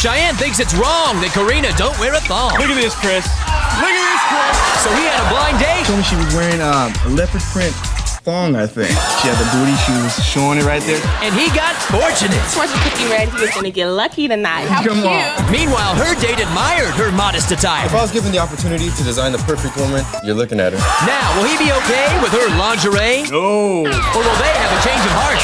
Cheyane thinks it's wrong that Karina don't wear a thong. Look at this, Chris. Look at this, Chris. So he had a blind date. Told me she was wearing a leopard print thong, I think. She had the booty, she was showing it right there. And he got fortunate. Once you cookie read, he was gonna get lucky tonight. How Come cute. on. Meanwhile, her date admired her modest attire. If I was given the opportunity to design the perfect woman, you're looking at her. Now, will he be okay with her lingerie? No. Or will they have a change of heart?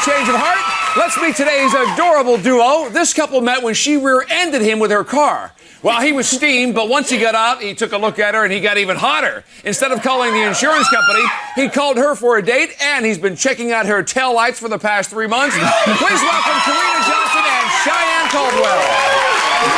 Change of heart. Let's meet today's adorable duo. This couple met when she rear-ended him with her car. Well, he was steamed, but once he got out, he took a look at her and he got even hotter. Instead of calling the insurance company, he called her for a date, and he's been checking out her taillights for the past 3 months. Please welcome Karina Johnson and Cheyane Caldwell.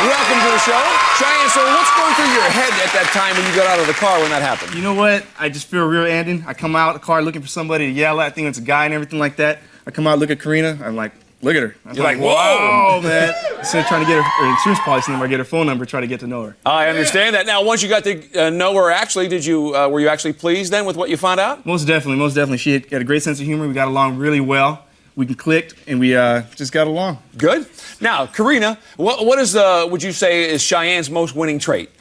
Welcome to the show. Cheyane, so what's going through your head at that time when you got out of the car when that happened? You know what? I just feel rear-ending. I come out of the car looking for somebody to yell at. I think it's a guy and everything like that. I come out, look at Karina. I'm like, look at her. I'm You're like, whoa, wow, man. Instead of trying to get her insurance policy number, I get her phone number, try to get to know her. I understand that. Now, once you got to know her, actually, were you actually pleased then with what you found out? Most definitely. She had a great sense of humor. We got along really well. We clicked, and we just got along. Good. Now, Karina, what is would you say is Cheyenne's most winning trait?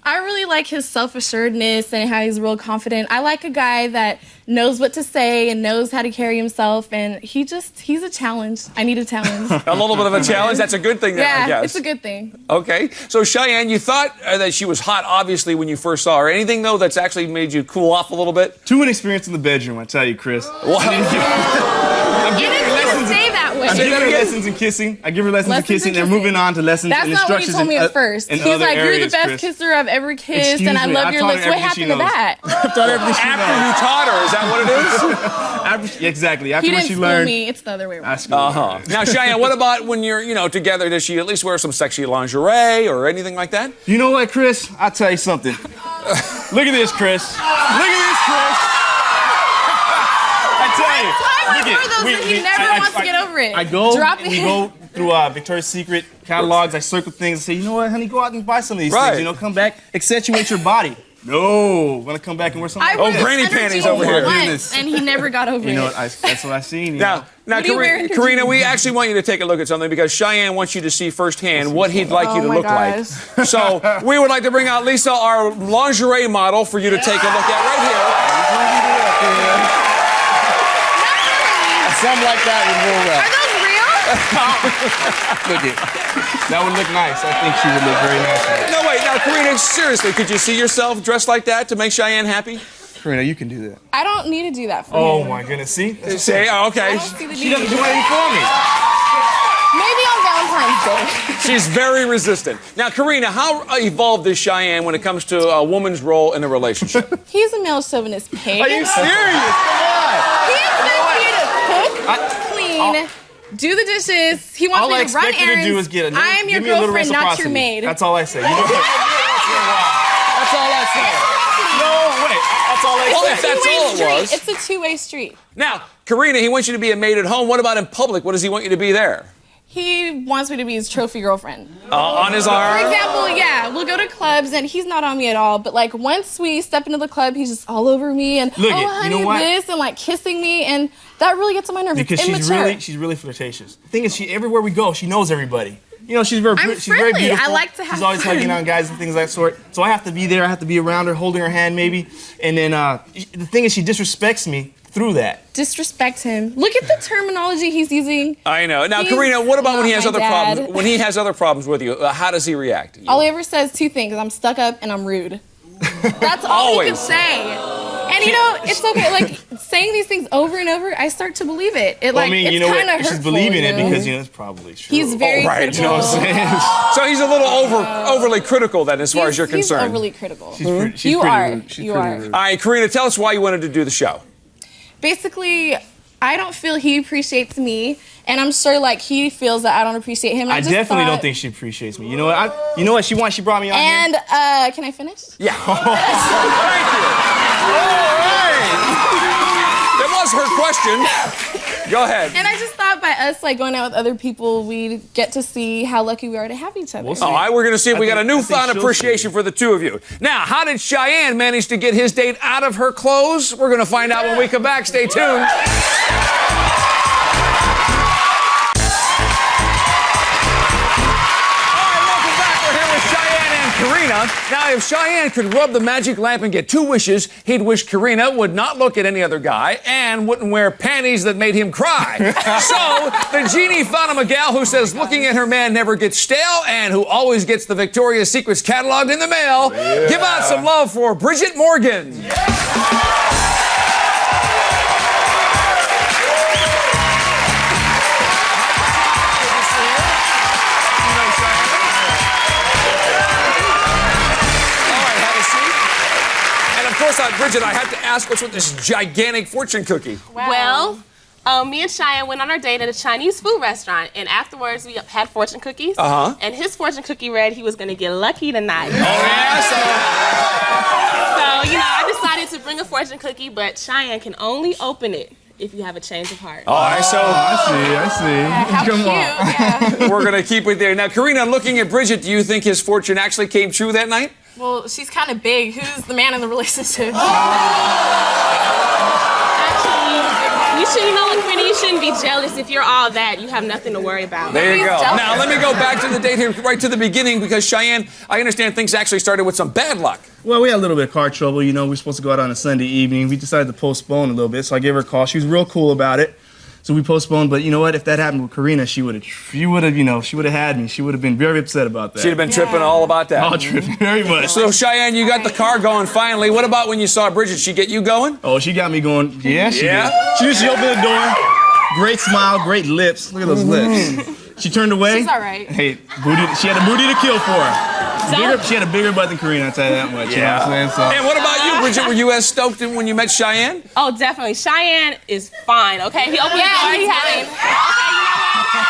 I really like his self-assuredness and how he's real confident. I like a guy that knows what to say and knows how to carry himself, and he's a challenge. I need a challenge. A little bit of a challenge? That's a good thing, then, I guess. Yeah, it's a good thing. Okay. So, Cheyane, you thought that she was hot, obviously, when you first saw her. Anything, though, that's actually made you cool off a little bit? Too inexperienced in the bedroom, I tell you, Chris. What? You didn't stay that way. I give her lessons in kissing. They're moving on to lessons That's and not what he instructions. told me at first. He's like, you're the best kisser I've ever kissed, Excuse and I me, love I your taught her lips. What everything happened to she knows. that? I've taught everything she After knows. you taught her, is that what it is? Exactly. After He what didn't she school learned. me. It's the other way around. Now, Cheyane, what about when you're, together? Does she at least wear some sexy lingerie or anything like that? You know what, Chris? I'll tell you something. Look at this, Chris. Look at this, Chris. I tell you. He never wants to get over it. I go Drop and it. we go through Victoria's Secret catalogs. I circle things and say, you know what, honey, go out and buy some of these Right. things. Come back, accentuate your body. No, want to come back and wear something? I wore granny this panties energy over here. once, Goodness. and he never got over You know it. what? That's what I seen. Now, What do you wear in Karina, jeans? we actually want you to take a look at something because Cheyane wants you to see firsthand what he'd like you to my look gosh. like. So we would like to bring out Lisa, our lingerie model, for you to take a look at right Something like that would roll well. Are those real? Look it. That would look nice. I think she would look very nice. here. No, wait. Now, Karina, seriously, could you see yourself dressed like that to make Cheyane happy? Karina, you can do that. I don't need to do that for Oh him. my goodness. See? Say, oh, okay. I don't see the She need. doesn't do anything for me. Maybe on Valentine's Day. She's very resistant. Now, Karina, how evolved is Cheyane when it comes to a woman's role in a relationship? He's a male chauvinist pig. Are you serious? He expects me to cook, clean, do the dishes. He wants All I me to run expect you to errands. do is get a I am your give me a little girlfriend, not your reciprocity. maid. That's all I say. You know what? That's all I say. No, wait. That's all I Well, say. if that's all it was. It's a two-way street. Now, Karina, he wants you to be a maid at home. What about in public? What does he want you to be there? He wants me to be his trophy girlfriend. On his For arm? example, yeah, we'll go to clubs and he's not on me at all. But like once we step into the club, he's just all over me and Look oh it, you honey, know what? this and like kissing me, and that really gets on my nerves. Because it's immature. she's really flirtatious. The thing is, everywhere we go, she knows everybody. She's very I'm she's very friendly. beautiful. I like to have She's always fun. hugging on guys and things of that sort. So I have to be there. I have to be around her, holding her hand maybe. And then the thing is, she disrespects me through that. Disrespect him. Look at the terminology he's using. I know. Now, He's Karina, what about when he not has my other dad. problems? When he has other problems with you, how does he react to you? All he ever says two things: I'm stuck up and I'm rude. That's all he can Always. say. And it's okay. Like saying these things over and over, I start to believe it. Well, I mean, it's you know kind of what? hurtful. She's believing you it know? because it's probably true. He's very right. critical. You know what I'm saying? So he's a little overly critical then, as far as you're He's concerned. overly critical. She's pretty You are. rude. She's You pretty are. rude. All right, Karina, tell us why you wanted to do the show. Basically, I don't feel he appreciates me, and I'm sure like he feels that I don't appreciate him. I just definitely thought- don't think she appreciates me. You know what? You know what she wants? She brought me on here. And can I finish? Yeah. Thank you. All right. That was her question. Go ahead. And I just thought by us like going out with other people, we get to see how lucky we are to have each other. All right, we're going to see if we got a newfound appreciation for the two of you. Now, how did Cheyenne manage to get his date out of her clothes? We're going to find out when we come back. Stay tuned. Karina. Now, if Cheyenne could rub the magic lamp and get 2 wishes, he'd wish Karina would not look at any other guy and wouldn't wear panties that made him cry. So, the genie found him a gal who says looking at her man never gets stale and who always gets the Victoria's Secrets catalog in the mail. Yeah. Give out some love for Bridget Morgan. Bridget, I have to ask, what's with this gigantic fortune cookie? Well, me and Cheyenne went on our date at a Chinese food restaurant, and afterwards we had fortune cookies. And his fortune cookie read he was going to get lucky tonight. Oh, yeah? So, you know, I decided to bring a fortune cookie, but Cheyenne can only open it if you have a change of heart. All right, so... I see. How Come cute. on. Yeah. We're going to keep it there. Now, Karina, looking at Bridget, do you think his fortune actually came true that night? Well, she's kind of big. Who's the man in the relationship? Actually, you know what, Karina, you shouldn't be jealous. If you're all that, you have nothing to worry about. There you go. Now, let me go back to the date here, right to the beginning, because Cheyenne, I understand things actually started with some bad luck. Well, we had a little bit of car trouble. You know, we were supposed to go out on a Sunday evening. We decided to postpone a little bit, so I gave her a call. She was real cool about it. So we postponed, but you know what? If that happened with Karina, she would have had me. She would have been very upset about that. She'd have been tripping all about that. All tripping, very much. So Cheyenne, you got the car going finally. What about when you saw Bridget? She get you going? Oh, she got me going. Yeah, she did. She opened the door. Great smile, great lips. Look at those lips. She turned away. She's all right. Hey, booty. She had a booty to kill for her. She had a bigger butt than Karina, I'll tell you that much. You know what I'm saying? So. And what about you, Bridget? Were you as stoked when you met Cheyenne? Oh, definitely. Cheyenne is fine, okay? He opened the door. He's having... Okay,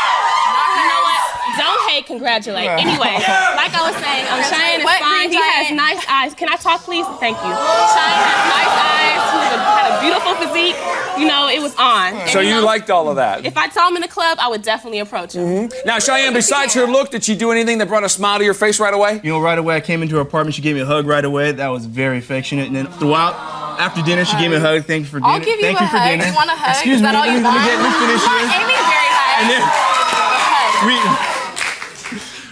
you know what? Don't hate, congratulate. Anyway, like I was saying, Cheyenne is fine. He has nice eyes. Can I talk, please? Thank you. Cheyenne has nice eyes. He had a beautiful physique. You know, it was on. And, So you liked all of that? If I saw him in the club, I would definitely approach him. Now, Cheyenne, besides her look, did she do anything that brought a smile to your face right away? You know, right away, I came into her apartment. She gave me a hug right away. That was very affectionate. And then throughout, after dinner, she gave me a hug. Thank you for dinner. I'll give you Thank a you for hug. dinner. You want a hug? Excuse Is that me. all you Let me want? finish Come on, here. Amy's very high. And then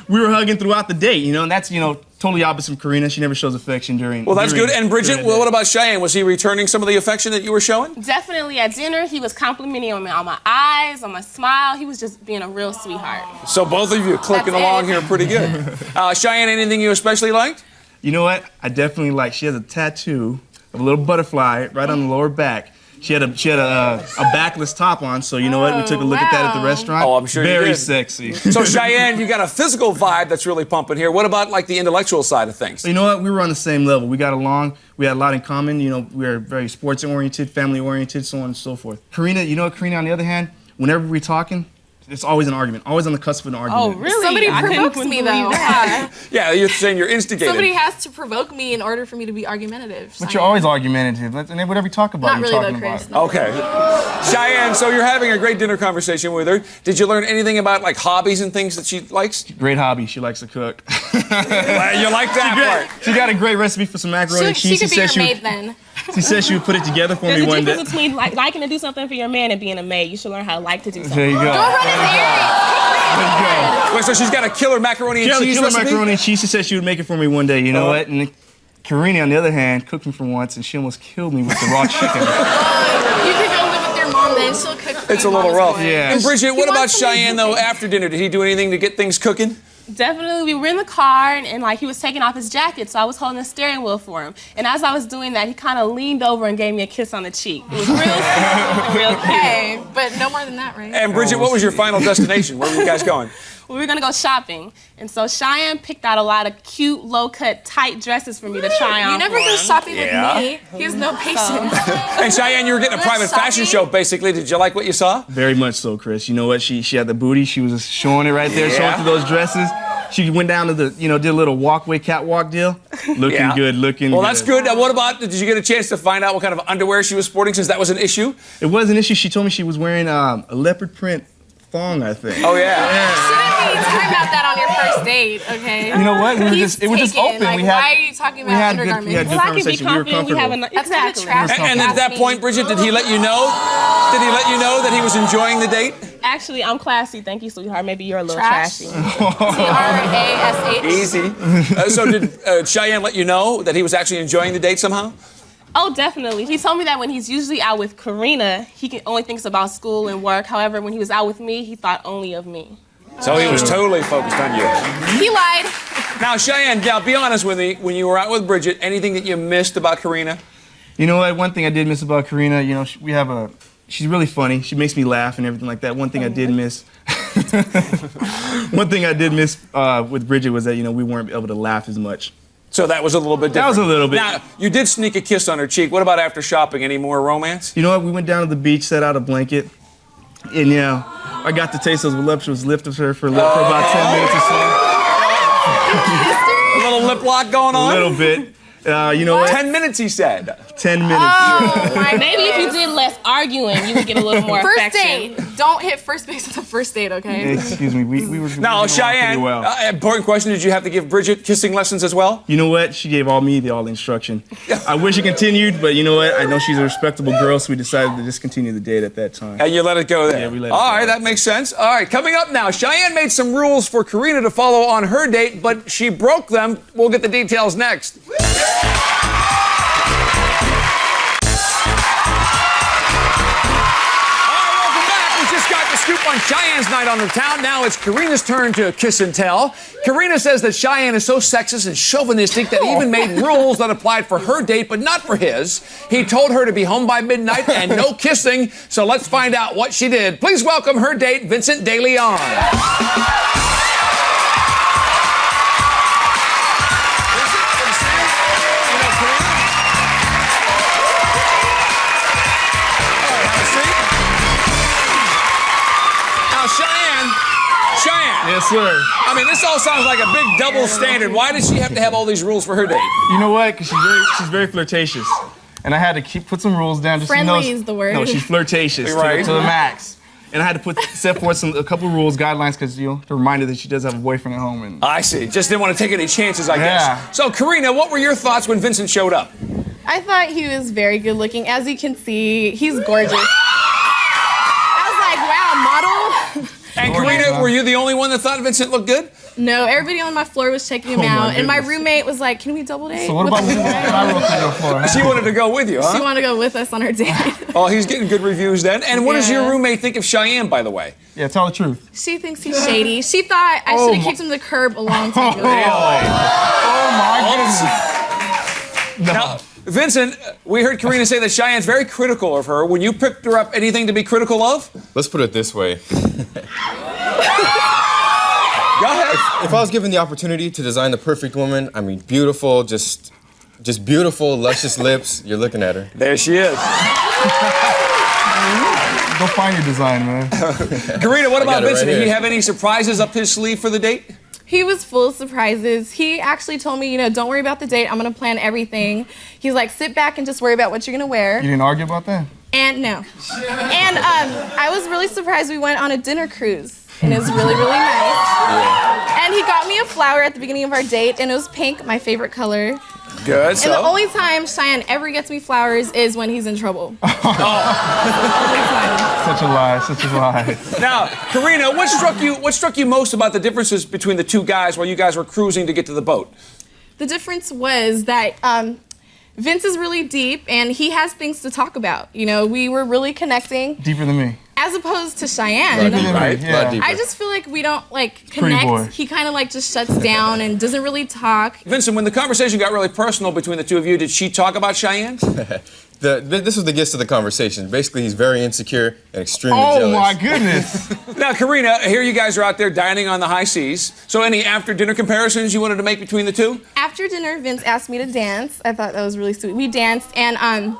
we were hugging throughout the date, you know, and that's, you know, totally opposite from Karina. She never shows affection during. Well, that's good. And Bridget, during well, what about Cheyenne? Was he returning some of the affection that you were showing? Definitely at dinner, he was complimenting on my eyes, on my smile. He was just being a real sweetheart. So both of you clicking along here pretty good. Cheyenne, anything you especially liked? You know what? I definitely like. She has a tattoo of a little butterfly right on the lower back. She had a backless top on, so you know what? We took a look at that at the restaurant. Oh, I'm sure you Very did. sexy. So Cheyenne, you got a physical vibe that's really pumping here. What about like the intellectual side of things? You know what? We were on the same level. We got along. We had a lot in common. You know, we were very sports oriented, family oriented, so on and so forth. Karina, you know what? Karina, on the other hand, whenever we're talking, it's always an argument. Always on the cusp of an argument. Oh, really? Somebody I couldn't provokes me, believe though. that. Yeah, you're saying you're instigated. Somebody has to provoke me in order for me to be argumentative. But you're always argumentative. And whatever you talk about, Not you're really, talking though, about Chris. it. Not Okay. Cheyenne, so you're having a great dinner conversation with her. Did you learn anything about like hobbies and things that she likes? Great hobby. She likes to cook. Well, you like that part. She got a great recipe for some macaroni and cheese. She could be your maid then. She said she would put it together for There's me a one day. difference between liking to do something for your man and being a maid. You should learn how to like to do something. There you go. Go run his errands. There you go. Wait, so she's got a killer macaroni and cheese Killer recipe? macaroni and cheese. She said she would make it for me one day. You know what? And Karina, on the other hand, cooked me for once, and she almost killed me with the raw chicken. You could go live with your mom then. She'll cook for It's you, a little Mama's rough. boy. Yeah. And Bridget, what about wants to leave Cheyenne, though, after dinner? Did he do anything to get things cooking? Definitely, we were in the car and like he was taking off his jacket, so I was holding the steering wheel for him. And as I was doing that, he kind of leaned over and gave me a kiss on the cheek. It was real sweet and real cute. Okay, but no more than that, right? And Bridget, what was your final destination? Where were you guys going? We were gonna go shopping, and so Cheyenne picked out a lot of cute, low-cut, tight dresses for me to try on. You never for go him. shopping Yeah. with me. He has no patience. And Cheyenne, you were getting a private fashion show, basically. Did you like what you saw? Very much so, Chris. You know what? She had the booty. She was just showing it right there, showing through those dresses. She went down to the, did a little walkway, catwalk deal. Looking good, looking Well, good. that's good. Now, what about, did you get a chance to find out what kind of underwear she was sporting since that was an issue? It was an issue. She told me she was wearing a leopard print thong, I think. Oh, yeah. Shouldn't be talking about that on your first date, okay? You know what? It was just open. Like, why are you talking about undergarments? We had good Well, I can be conversation. We were confident. We have comfortable. a exactly. And at that point, Bridget, did he let you know? Did he let you know that he was enjoying the date? Actually, I'm classy. Thank you, sweetheart. Maybe you're a little Trash. trashy. Trash. Easy. So did Cheyenne let you know that he was actually enjoying the date somehow? Oh, definitely. He told me that when he's usually out with Karina, he only thinks about school and work. However, when he was out with me, he thought only of me. So he was totally focused on you. He lied. Now, Cheyenne, now be honest with me. When you were out with Bridget, anything that you missed about Karina? You know what? One thing I did miss about Karina, you know, she's really funny. She makes me laugh and everything like that. One thing I did miss. One thing I did miss with Bridget was that, you know, we weren't able to laugh as much. So that was a little bit different. That was a little bit. Now, you did sneak a kiss on her cheek. What about after shopping? Any more romance? You know what? We went down to the beach, set out a blanket, and yeah, I got to taste those voluptuous lips of her for about 10 minutes or so. A little lip lock going on? A little bit. You know what? 10 minutes, he said. 10 minutes. Maybe if you did less arguing, you would get a little more First affection. date. Don't hit first base at the first date, okay? Excuse me. We were Now, getting along Cheyenne, pretty well. important question. Did you have to give Bridget kissing lessons as well? You know what? She gave all the instruction. I wish it continued, but you know what? I know she's a respectable girl, so we decided to discontinue the date at that time. And you let it go there. Yeah, we let it All go. right, that makes sense. All right, coming up now, Cheyenne made some rules for Karina to follow on her date, but she broke them. We'll get the details next. Scoop on Cheyenne's night on the town. Now it's Karina's turn to kiss and tell. Karina says that Cheyenne is so sexist and chauvinistic that he even made rules that applied for her date but not for his. He told her to be home by midnight and no kissing. So let's find out what she did. Please welcome her date, Vincent de Leon. Cheyenne. Yes, sir. I mean, this all sounds like a big double standard. Why does she have to have all these rules for her date? You know what? Because she's very flirtatious. And I had to put some rules down. Just Friendly so you know, is the word. No, she's flirtatious Right. to the max. And I had to set forth a couple rules, guidelines, because, you know, to remind her that she does have a boyfriend at home. And I see. Just didn't want to take any chances, I Yeah. guess. So, Karina, what were your thoughts when Vincent showed up? I thought he was very good looking. As you can see, he's gorgeous. I was like, wow, model. And Karina, were you the only one that thought Vincent looked good? No, everybody on my floor was checking him out. And my goodness. roommate was like, can we double date? So what with about this when guy? I wrote to your floor? Huh? She wanted to go with you, She huh? wanted to go with us on our date. Oh, he's getting good reviews then. And what does Yeah. your roommate think of Cheyenne, by the way? Yeah, tell the truth. She thinks he's shady. She thought I should have kicked him to the curb a long time ago. Oh my goodness. No. Now, Vincent, we heard Karina say that Cheyenne's very critical of her. When you picked her up, anything to be critical of? Let's put it this way. Go ahead. If I was given the opportunity to design the perfect woman, I mean, beautiful, just beautiful, luscious lips, you're looking at her. There she is. Go find your design, man. Karina, what about got it Vincent? right Did he here. have any surprises up his sleeve for the date? He was full of surprises. He actually told me, you know, don't worry about the date. I'm going to plan everything. He's like, sit back and just worry about what you're going to wear. You didn't argue about that? And no. And I was really surprised we went on a dinner cruise. And it was really, really nice. Yeah. And he got me a flower at the beginning of our date, and it was pink, my favorite color. Good. And the only time Cheyenne ever gets me flowers is when he's in trouble. Such a lie, such a lie. Now, Karina, what struck you most about the differences between the two guys while you guys were cruising to get to the boat? The difference was that Vince is really deep, and he has things to talk about. You know, we were really connecting. Deeper than me. As opposed to Cheyenne. Right? Yeah. A lot deeper. I just feel like we don't like Pretty boy. connect. He kind of like just shuts down and doesn't really talk. Vincent, when the conversation got really personal between the two of you, did she talk about Cheyenne? This was the gist of the conversation. Basically, he's very insecure and extremely Oh jealous. my goodness. Now, Karina, here you guys are out there dining on the high seas. So any after-dinner comparisons you wanted to make between the two? After dinner, Vince asked me to dance. I thought that was really sweet. We danced and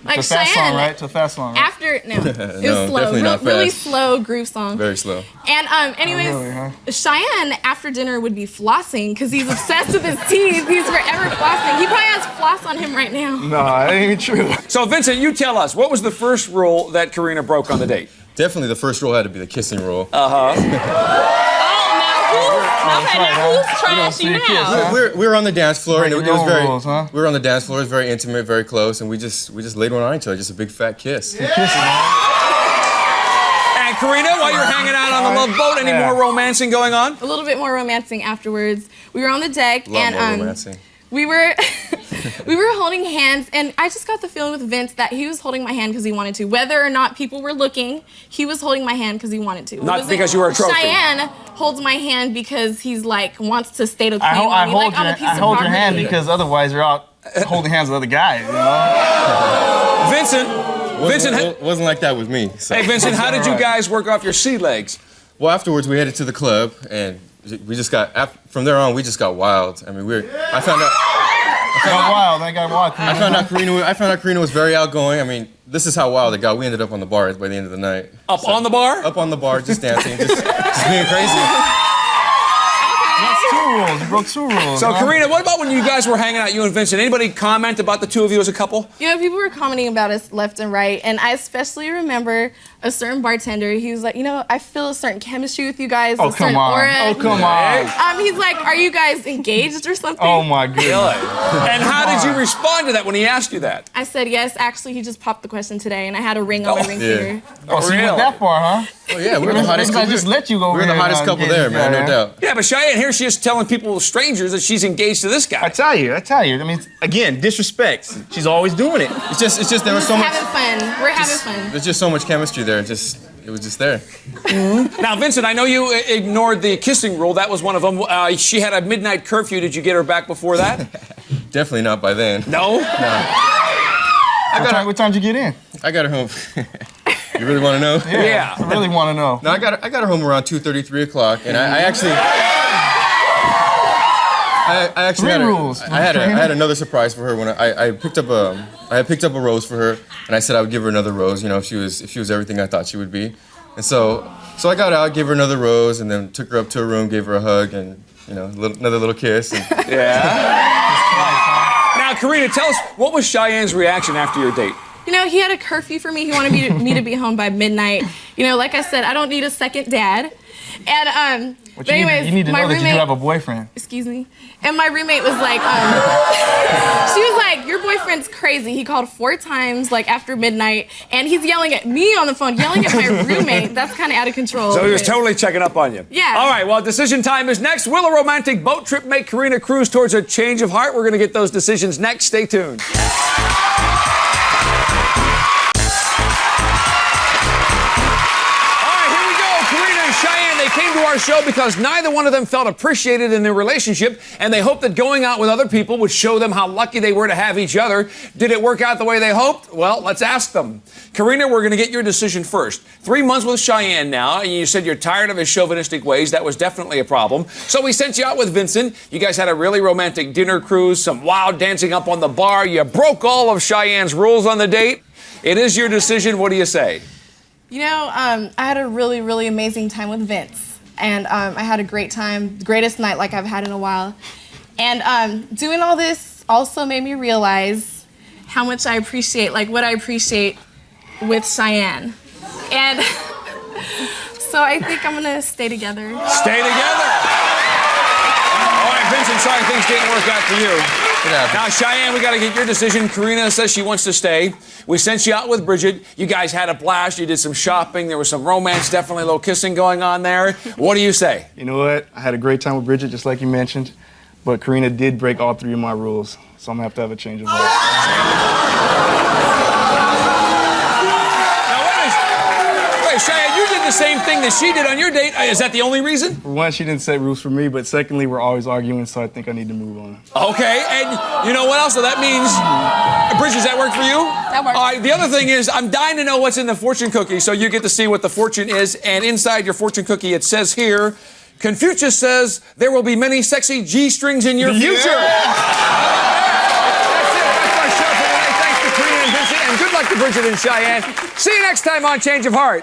like It's a fast Cheyenne. song, right? It's a fast song, right? After it was slow, definitely not really fast. slow groove song. Very slow. And anyways, really, huh? Cheyenne after dinner would be flossing because he's obsessed with his teeth. He's forever flossing. He probably has floss on him right now. No, that ain't even true. So, Vincent, you tell us, what was the first rule that Karina broke on the date? Definitely the first rule had to be the kissing rule. Oh, now who's trash you now? We were on the dance floor, and it was very. rules, huh? We were on the dance floor. It was very intimate, very close, and we just laid one on each other, just a big fat kiss. And Karina, while you're hanging out on the Love Boat, any more romancing going on? A little bit more romancing afterwards. We were on the deck Love more romancing. we were we were holding hands, and I just got the feeling with Vince that he was holding my hand because he wanted to. Whether or not people were looking, he was holding my hand because he wanted to. Not because you were a trophy. Cheyenne holds my hand because he's like wants to stay to claim I me. Like I'm a piece of hold your hand property. because otherwise you're out holding hands with other guys, you know? Vincent, It wasn't like that with me. So. hey Vincent, how did you guys work off your sea legs? Well, afterwards we headed to the club, and we just got. From there on, we just got wild. I mean, I found out Karina was very outgoing. I mean, this is how wild it got. We ended up on the bar by the end of the night. On the bar? Up on the bar, just dancing, just being crazy. That's 2 rules. You broke 2 rules. So, huh? Karina, what about when you guys were hanging out, you and Vincent? Anybody comment about the two of you as a couple? You know, people were commenting about us left and right, and I especially remember a certain bartender. He was like, you know, I feel a certain chemistry with you guys. Oh, a certain come on. aura. Oh, come on. He's like, are you guys engaged or something? Oh, my goodness. And how did you respond to that when he asked you that? I said yes. Actually, he just popped the question today, and I had a ring on my ring finger. Oh, so you Really? went that far, huh? Oh yeah, we were the hottest I couple. just let you go. We were the hottest couple there, man, no doubt. Yeah, but Cheyenne, here she is telling people, strangers, that she's engaged to this guy. I tell you. I mean, again, disrespect. She's always doing it. It's just there was so much. Having fun. We're having fun. There's just so much chemistry there. It was just there. Now, Vincent, I know you ignored the kissing rule. That was one of them. She had a midnight curfew. Did you get her back before that? Definitely not by then. No? What time did you get in? I got her home. You really want to know? Yeah. I really want to know. No, I got her home around 2:30, 3 o'clock, and I actually Three rules. I had another surprise for her when I picked up a rose for her, and I said I would give her another rose, you know, if she was everything I thought she would be, and so I got out, gave her another rose, and then took her up to her room, gave her a hug, and you know, another little kiss. And Now, Karina, tell us, what was Cheyenne's reaction after your date? You know, he had a curfew for me. He wanted me to be home by midnight. You know, like I said, I don't need a second dad. And But but anyways, you need to my know that you do roommate, have a boyfriend. excuse me, and my roommate was like, she was like, your boyfriend's crazy. He called 4 times like after midnight, and he's yelling at me on the phone, yelling at my roommate. That's kind of out of control. So he was totally checking up on you. Yeah. All right, well, decision time is next. Will a romantic boat trip make Karina cruise towards a change of heart? We're going to get those decisions next. Stay tuned. Came to our show because neither one of them felt appreciated in their relationship, and they hoped that going out with other people would show them how lucky they were to have each other. Did it work out the way they hoped? Well, let's ask them. Karina, we're going to get your decision first. 3 months with Cheyenne now, and you said you're tired of his chauvinistic ways. That was definitely a problem. So we sent you out with Vincent. You guys had a really romantic dinner cruise, some wild dancing up on the bar. You broke all of Cheyenne's rules on the date. It is your decision. What do you say? You know, I had a really, really amazing time with Vince. And I had a great time, the greatest night like I've had in a while. And doing all this also made me realize how much I appreciate, like what I appreciate with Cheyenne. And so I think I'm gonna stay together. Stay together. All right, Vincent, sorry things didn't work out for you. Now, Cheyenne, we got to get your decision. Karina says she wants to stay. We sent you out with Bridget. You guys had a blast. You did some shopping. There was some romance, definitely a little kissing going on there. What do you say? You know what? I had a great time with Bridget, just like you mentioned. But Karina did break all 3 of my rules, so I'm gonna have to have a change of heart. Cheyenne, you did the same thing that she did on your date. Is that the only reason? For one, she didn't set rules for me, but secondly, we're always arguing, so I think I need to move on. Okay, and you know what else? So that means, Bridget, does that work for you? That works. All right, the other thing is, I'm dying to know what's in the fortune cookie, so you get to see what the fortune is. And inside your fortune cookie, it says here, Confucius says there will be many sexy G-strings in your future. Thanks to Karina and Vincent, and good luck to Bridget and Cheyenne. See you next time on Change of Heart.